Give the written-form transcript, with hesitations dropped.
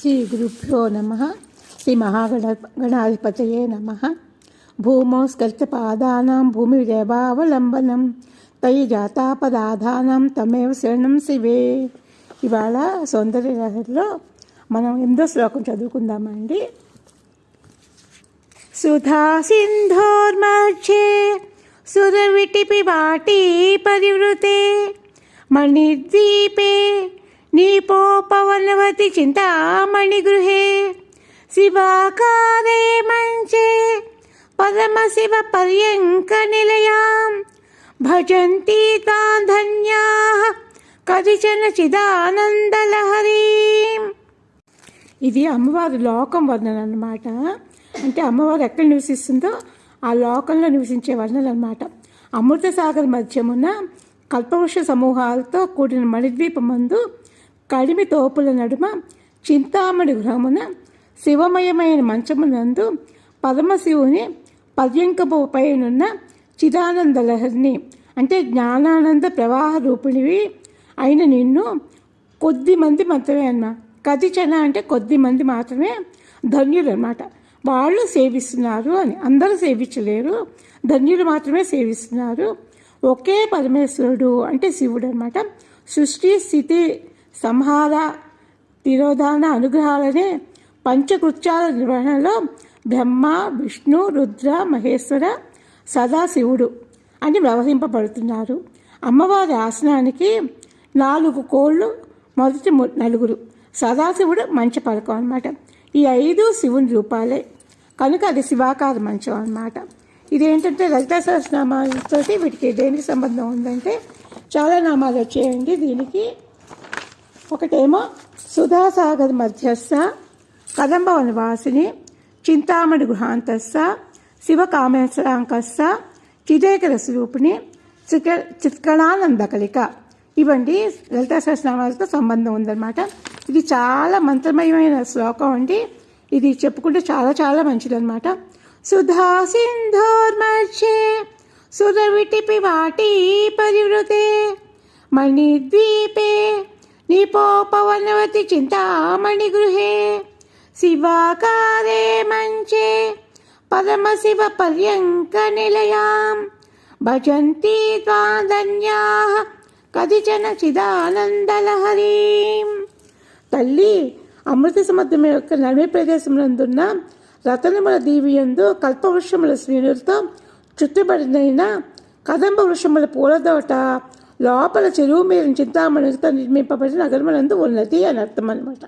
శ్రీ గురుభ్యో నమః. శ్రీ మహాగణాధిపతయే నమః. భూమౌ స్కల్చపాదానాం భూమిరేవావలంబనం తయి జాతాపదాధానం తమేవ శరణం శివే. ఇవాళ సౌందర్య లహరిలో మనం 8వ శ్లోకం చదువుకుందామండి. సుధా సింధోర్మధ్యే సురవిటిపి వాటి పరివృతే మణిద్వీపే నీపోపవనవతి చింతామణిగృహే శివాకారే మంచే పరమశివ పర్యంక నిలయాం భజంతి తాం ధన్యాః కదిచన చిదానందలహరీం. ఇది అమ్మవారి లోకం వర్ణన అన్నమాట. అంటే అమ్మవారు ఎక్కడ నివసిస్తుందో ఆ లోకంలో నివసించే వర్ణన అన్నమాట. అమృత సాగర్ మధ్యమున కల్పవృక్ష సమూహాలతో కూడిన మణిద్వీపమందు కడిమి తోపుల నడుమ చింతామణి గృహమున శివమయమైన మంచమునందు పరమశివుని పర్యంకపైనున్న చిదానంద లహరిని అంటే జ్ఞానానంద ప్రవాహ రూపిణివి అయిన నిన్ను కొద్ది మంది మాత్రమే అన్న కదిచన అంటే కొద్ది మంది మాత్రమే ధన్యులు అన్నమాట. వాళ్ళు సేవిస్తున్నారు అని, అందరూ సేవించలేరు, ధన్యులు మాత్రమే సేవిస్తున్నారు. ఒకే పరమేశ్వరుడు అంటే శివుడు అన్నమాట. సృష్టి స్థితి సంహార తిరోధాన అనుగ్రహాలనే పంచకృత్యాల నిర్వహణలో బ్రహ్మ విష్ణు రుద్ర మహేశ్వర సదాశివుడు అని వ్యవహరింపబడుతున్నారు. అమ్మవారి ఆసనానికి 4 కోళ్ళు, మొదటి 4. సదాశివుడు మంచ పలకం అన్నమాట. ఈ 5 శివుని రూపాలే కనుక అది శివాకార మంచం అన్నమాట. ఇదేంటంటే లలితా సహస్రనామాలతో వీటికి దేనికి సంబంధం ఉందంటే చాలా నామాలు వచ్చేయండి దీనికి. ఒకటేమో సుధాసాగర్ మధ్యస్థ కదంబవన వాసిని చింతామణి గృహాంతస్థ శివకామేశ్వరాంకస్థ చిదేకర స్వరూపిణి చిత్కళానందకలిక. ఇవండి లలితా సహస్రనామాలతో సంబంధం ఉందన్నమాట. ఇది చాలా మంత్రమయమైన శ్లోకం అండి. ఇది చెప్పుకుంటే చాలా చాలా మంచిదన్నమాట. సుధా సింధోర్మధ్యే సురవిటిపి వాటి పరివృతే మణిద్వీపే నీపోపవనవతి చింతామణిగృహే శివాకారే మంచే పరమశివ పర్యంక నిలయాం భజంతి త్వాం ధన్యాః కదిచన చిదానందలహరీం. తల్లి అమృత సముద్రం యొక్క నడిమే ప్రదేశమునందున్న రతనముల దీవియందు కల్పవృక్షముల శ్రేణులతో చుట్టుబడిన కదంబ వృక్షముల పూలతోట లోపల చెరువు మీద చింతామణితో నిర్మింపబడిన నగరములందు ఉన్నది అని అర్థం అనమాట.